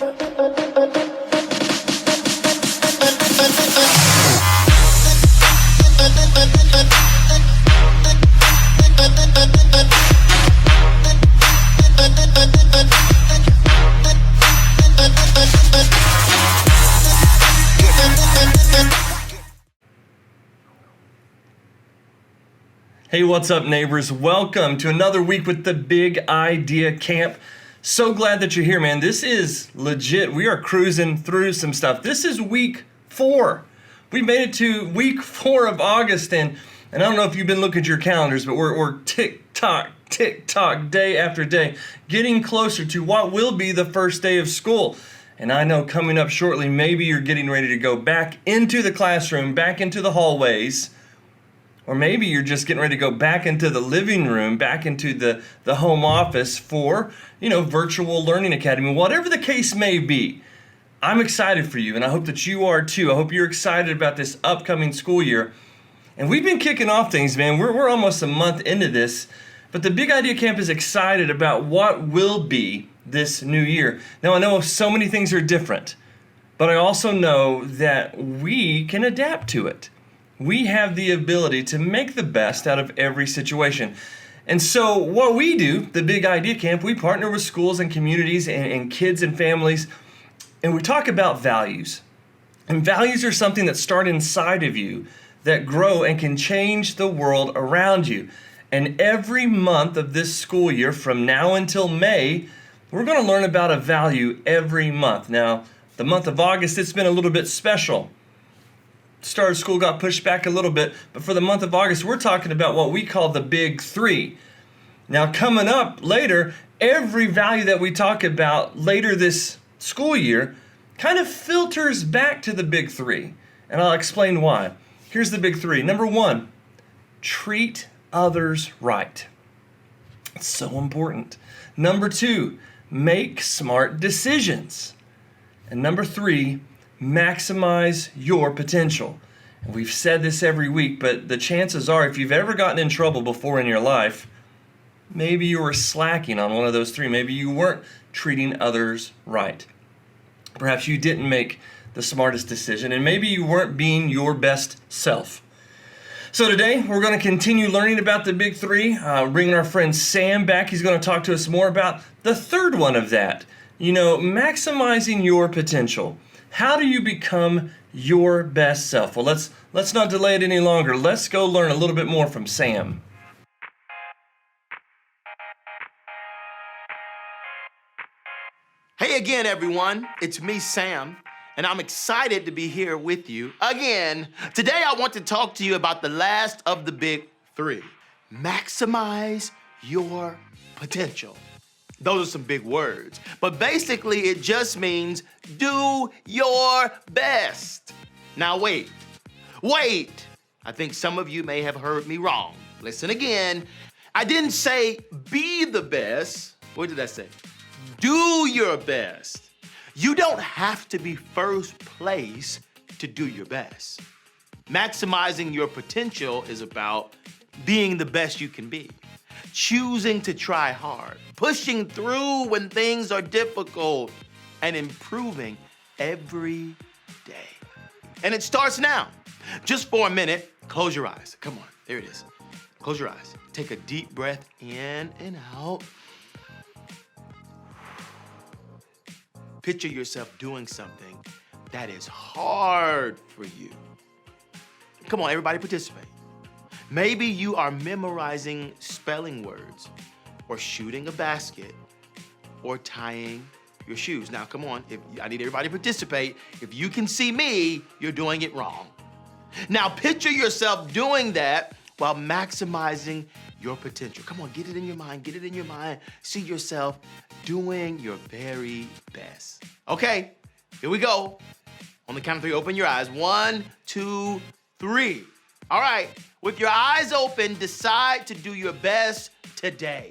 Hey, what's up, neighbors? Welcome to another week with the Big Idea Camp. So glad that you're here, man. This is legit. We are cruising through some stuff. This is week 4. We made it to week 4 of August, and I don't know if you've been looking at your calendars, but we're tick-tock, day after day, getting closer to what will be the first day of school. And I know coming up shortly, maybe you're getting ready to go back into the classroom, back into the hallways, or maybe you're just getting ready to go back into the living room, back into the home office for, Virtual Learning Academy. Whatever the case may be, I'm excited for you, and I hope that you are too. I hope you're excited about this upcoming school year. And we've been kicking off things, man. We're almost a month into this, but the Big Idea Camp is excited about what will be this new year. Now, I know so many things are different, but I also know that we can adapt to it. We have the ability to make the best out of every situation. And so what we do, the Big Idea Camp, we partner with schools and communities and kids and families, and we talk about values. And values are something that start inside of you, that grow and can change the world around you. And every month of this school year, from now until May, we're going to learn about a value every month. Now, the month of August, it's been a little bit special. Start of school got pushed back a little bit, but for the month of August, we're talking about what we call the Big 3. Now, coming up later, every value that we talk about later this school year kind of filters back to the Big 3, and I'll explain why. Here's the Big 3. Number 1, treat others right. It's so important. Number 2, make smart decisions. And number 3, maximize your potential. And we've said this every week, but the chances are if you've ever gotten in trouble before in your life, maybe you were slacking on one of those 3. Maybe you weren't treating others right. Perhaps you didn't make the smartest decision, and maybe you weren't being your best self. So today, we're going to continue learning about the Big 3, bringing our friend Sam back. He's going to talk to us more about the third one of that, maximizing your potential. How do you become your best self? Well, let's not delay it any longer. Let's go learn a little bit more from Sam. Hey again, everyone. It's me, Sam, and I'm excited to be here with you again. Today, I want to talk to you about the last of the Big 3. Maximize your potential. Those are some big words, but basically it just means do your best. Now wait. I think some of you may have heard me wrong. Listen again. I didn't say be the best. What did I say? Do your best. You don't have to be first place to do your best. Maximizing your potential is about being the best you can be. Choosing to try hard, pushing through when things are difficult, and improving every day. And it starts now. Just for a minute, close your eyes. Come on, there it is. Close your eyes. Take a deep breath in and out. Picture yourself doing something that is hard for you. Come on, everybody participate. Maybe you are memorizing spelling words, or shooting a basket, or tying your shoes. Now, come on, I need everybody to participate. If you can see me, you're doing it wrong. Now, picture yourself doing that while maximizing your potential. Come on, get it in your mind, See yourself doing your very best. Okay, here we go. On the count of 3, open your eyes. 1, 2, 3. All right, with your eyes open, decide to do your best today.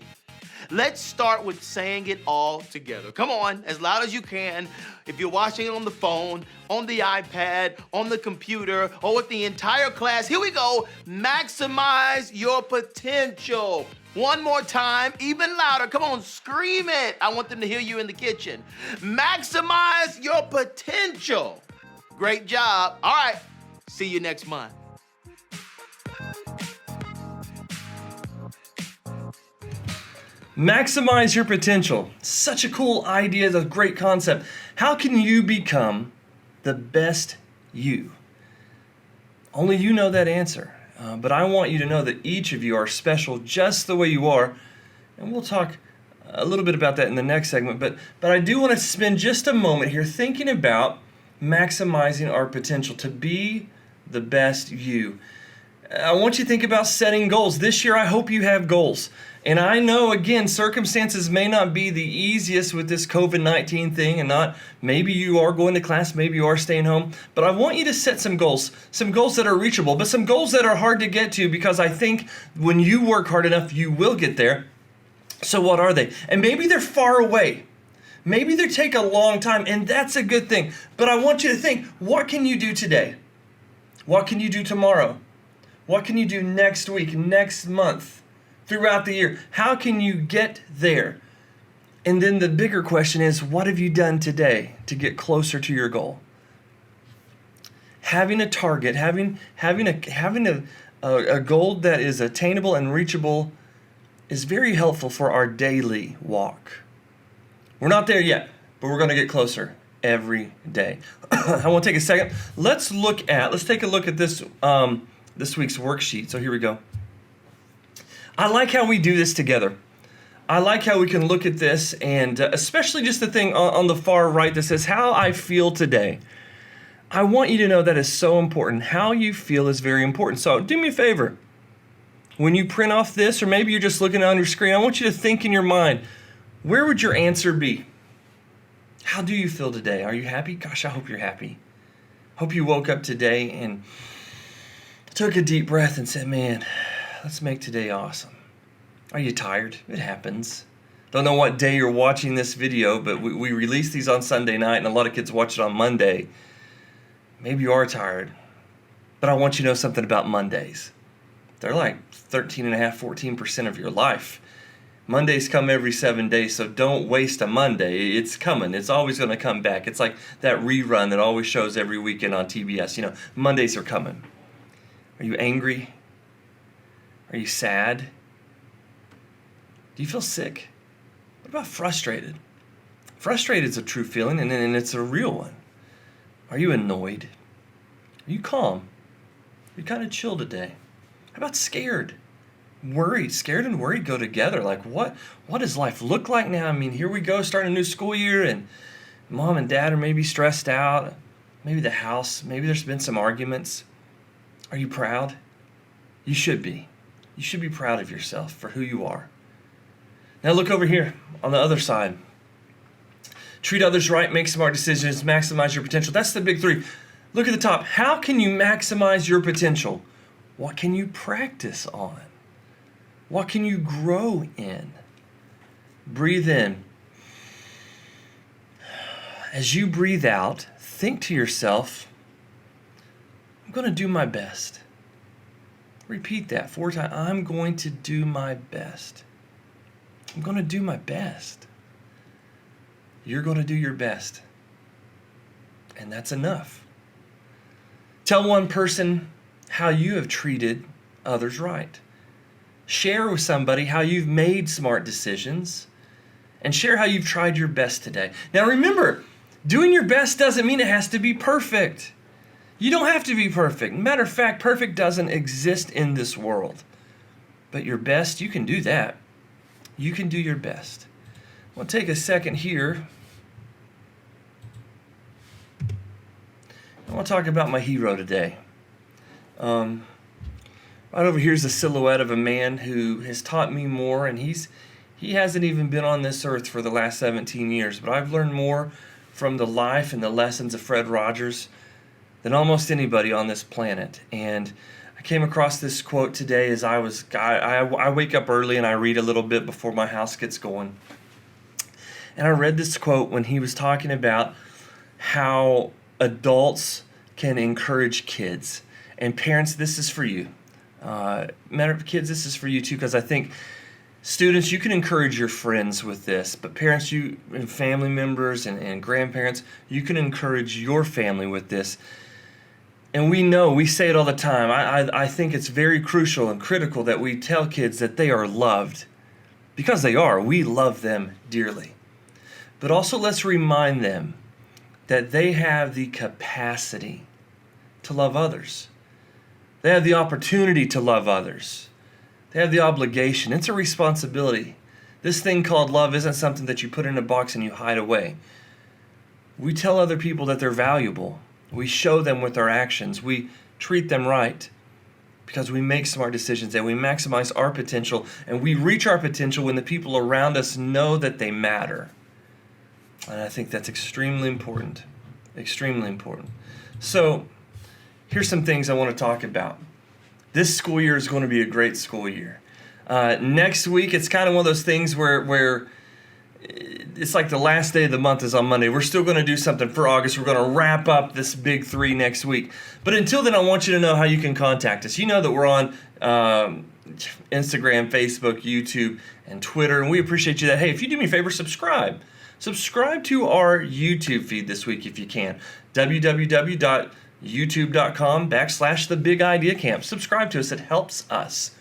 Let's start with saying it all together. Come on, as loud as you can. If you're watching it on the phone, on the iPad, on the computer, or with the entire class, here we go. Maximize your potential. One more time, even louder. Come on, scream it. I want them to hear you in the kitchen. Maximize your potential. Great job. All right, see you next month. Maximize your potential. Such a cool idea, it's a great concept. How can you become the best you? Only you know that answer. But I want you to know that each of you are special just the way you are. And we'll talk a little bit about that in the next segment. But I do want to spend just a moment here thinking about maximizing our potential to be the best you. I want you to think about setting goals. This year, I hope you have goals. And I know, again, circumstances may not be the easiest with this COVID-19 thing, and not maybe you are going to class, maybe you are staying home. But I want you to set some goals that are reachable, but some goals that are hard to get to, because I think when you work hard enough, you will get there. So what are they? And maybe they're far away. Maybe they take a long time, and that's a good thing. But I want you to think, what can you do today? What can you do tomorrow? What can you do next week, next month, throughout the year? How can you get there? And then the bigger question is, what have you done today to get closer to your goal? Having a target, having a goal that is attainable and reachable is very helpful for our daily walk. We're not there yet, but we're going to get closer every day. I want to take a second. Let's take a look at this this week's worksheet. So here we go. I like how we do this together. I like how we can look at this, and especially just the thing on the far right that says how I feel today. I want you to know that is so important. How you feel is very important. So do me a favor. When you print off this, or maybe you're just looking on your screen, I want you to think in your mind, where would your answer be? How do you feel today? Are you happy? Gosh, I hope you're happy. Hope you woke up today and took a deep breath and said, man, let's make today awesome. Are you tired? It happens. Don't know what day you're watching this video, but we release these on Sunday night, and a lot of kids watch it on Monday. Maybe you are tired, but I want you to know something about Mondays. They're like 13.5%, 14% of your life. Mondays come every 7 days, so don't waste a Monday. It's coming. It's always going to come back. It's like that rerun that always shows every weekend on TBS. You know, Mondays are coming. Are you angry? Are you sad? Do you feel sick? What about frustrated? Frustrated is a true feeling, and it's a real one. Are you annoyed? Are you calm? Are you kind of chill today? How about scared? Worried. Scared and worried go together. Like, what does life look like now? I mean, here we go, starting a new school year, and mom and dad are maybe stressed out. Maybe the house, maybe there's been some arguments. Are you proud? You should be. You should be proud of yourself for who you are. Now look over here on the other side. Treat others right, make smart decisions, maximize your potential. That's the big three. Look at the top. How can you maximize your potential? What can you practice on? What can you grow in? Breathe in. As you breathe out, think to yourself, I'm going to do my best. Repeat that 4 times. I'm going to do my best. I'm going to do my best. You're going to do your best. And that's enough. Tell one person how you have treated others right. Share with somebody how you've made smart decisions, and share how you've tried your best today. Now remember, doing your best doesn't mean it has to be perfect. You don't have to be perfect. Matter of fact, perfect doesn't exist in this world. But your best, you can do that. You can do your best. I'll take a second here. I want to talk about my hero today. Right over here is a silhouette of a man who has taught me more, and he hasn't even been on this earth for the last 17 years, but I've learned more from the life and the lessons of Fred Rogers than almost anybody on this planet. And I came across this quote today as I wake up early and I read a little bit before my house gets going. And I read this quote when he was talking about how adults can encourage kids. And parents, this is for you. Kids, this is for you too, because I think Students, you can encourage your friends with this, but parents, you and family members and grandparents, you can encourage your family with this. And we say it all the time. I think it's very crucial and critical that we tell kids that they are loved, because they are. We love them dearly. But also let's remind them that they have the capacity to love others. They have the opportunity to love others. They have the obligation. It's a responsibility. This thing called love isn't something that you put in a box and you hide away. We tell other people that they're valuable. We show them with our actions. We treat them right because we make smart decisions and we maximize our potential, and we reach our potential when the people around us know that they matter. And I think that's extremely important. Extremely important. So here's some things I want to talk about. This school year is going to be a great school year. Next week, it's kind of one of those things where it's like the last day of the month is on Monday. We're still going to do something for August. We're going to wrap up this big 3 next week. But until then, I want you to know how you can contact us. You know that we're on Instagram, Facebook, YouTube, and Twitter. And we appreciate you that. Hey, if you do me a favor, subscribe. Subscribe to our YouTube feed this week if you can. www.youtube.com/The Big Idea Camp. Subscribe to us. It helps us.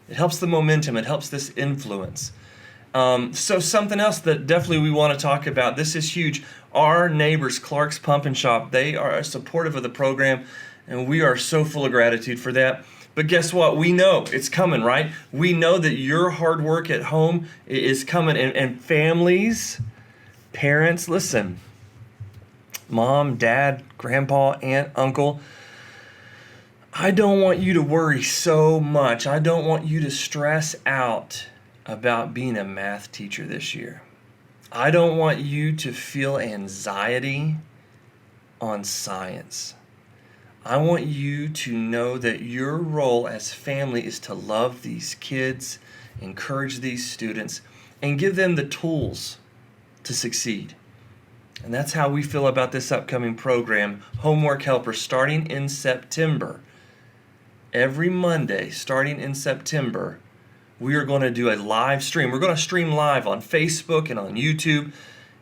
It helps the momentum. It helps this influence. So something else that definitely we want to talk about. This is huge. Our neighbors, Clark's Pump and Shop, they are supportive of the program, and we are so full of gratitude for that. But guess what? We know it's coming, right? We know that your hard work at home is coming, and families, parents, listen. Mom, dad, grandpa, aunt, uncle, I don't want you to worry so much. I don't want you to stress out about being a math teacher this year. I don't want you to feel anxiety on science. I want you to know that your role as family is to love these kids, encourage these students, and give them the tools to succeed. And that's how we feel about this upcoming program, Homework Helper, starting in September. Every Monday, starting in September, we are going to do a live stream. We're going to stream live on Facebook and on YouTube.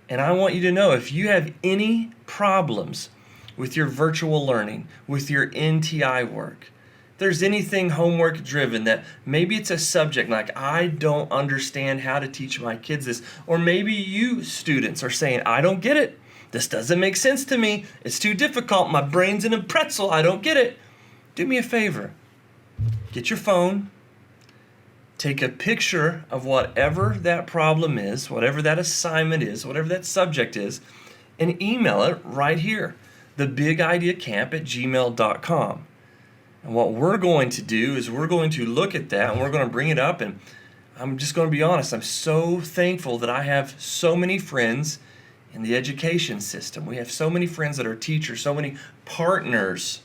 And I want you to know, if you have any problems with your virtual learning, with your NTI work, if there's anything homework driven that maybe it's a subject like I don't understand how to teach my kids this, or maybe you students are saying, I don't get it. This doesn't make sense to me. It's too difficult. My brain's in a pretzel. I don't get it. Do me a favor. Get your phone. Take a picture of whatever that problem is, whatever that assignment is, whatever that subject is, and email it right here, thebigideacamp@gmail.com. And what we're going to do is we're going to look at that and we're going to bring it up. And I'm just going to be honest, I'm so thankful that I have so many friends in the education system. We have so many friends that are teachers, so many partners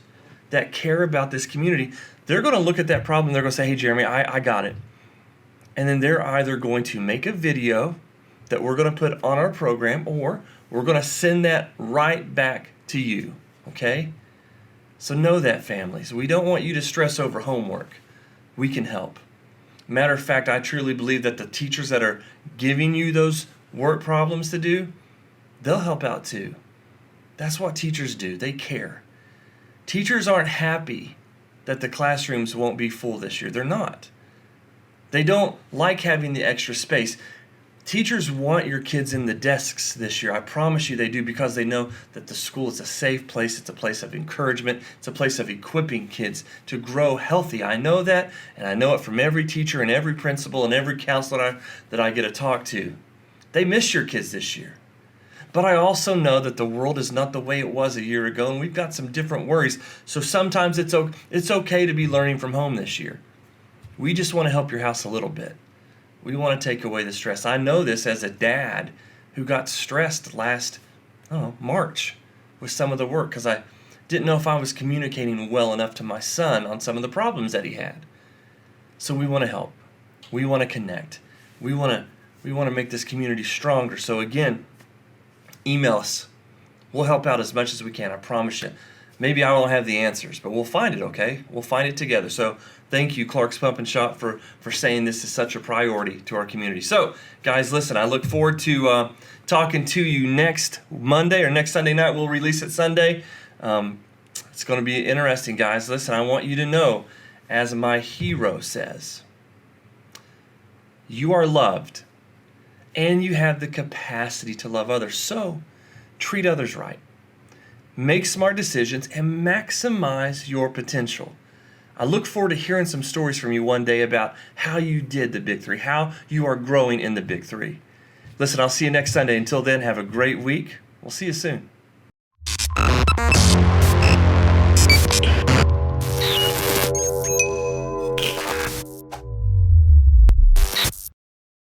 that care about this community. They're going to look at that problem. They're going to say, hey, Jeremy, I got it. And then they're either going to make a video that we're going to put on our program, or we're going to send that right back to you, okay? So know that, families. We don't want you to stress over homework. We can help. Matter of fact, I truly believe that the teachers that are giving you those work problems to do, they'll help out too. That's what teachers do. They care. Teachers aren't happy that the classrooms won't be full this year. They're not. They don't like having the extra space. Teachers want your kids in the desks this year. I promise you they do, because they know that the school is a safe place. It's a place of encouragement. It's a place of equipping kids to grow healthy. I know that, and I know it from every teacher and every principal and every counselor that I get to talk to. They miss your kids this year. But I also know that the world is not the way it was a year ago, and we've got some different worries. So sometimes it's okay to be learning from home this year. We just want to help your house a little bit. We want to take away the stress. I know this as a dad who got stressed last March with some of the work, because I didn't know if I was communicating well enough to my son on some of the problems that he had. So we want to help. We want to connect. We want to make this community stronger. So again, email us. We'll help out as much as we can, I promise you. Maybe I won't have the answers, but we'll find it, okay? We'll find it together. So thank you, Clark's Pump and Shop, for saying this is such a priority to our community. So, guys, listen, I look forward to talking to you next Monday or next Sunday night. We'll release it Sunday. It's going to be interesting, guys. Listen, I want you to know, as my hero says, you are loved and you have the capacity to love others. So treat others right. Make smart decisions and maximize your potential. I look forward to hearing some stories from you one day about how you did the Big Three, how you are growing in the Big Three. Listen, I'll see you next Sunday. Until then, have a great week. We'll see you soon.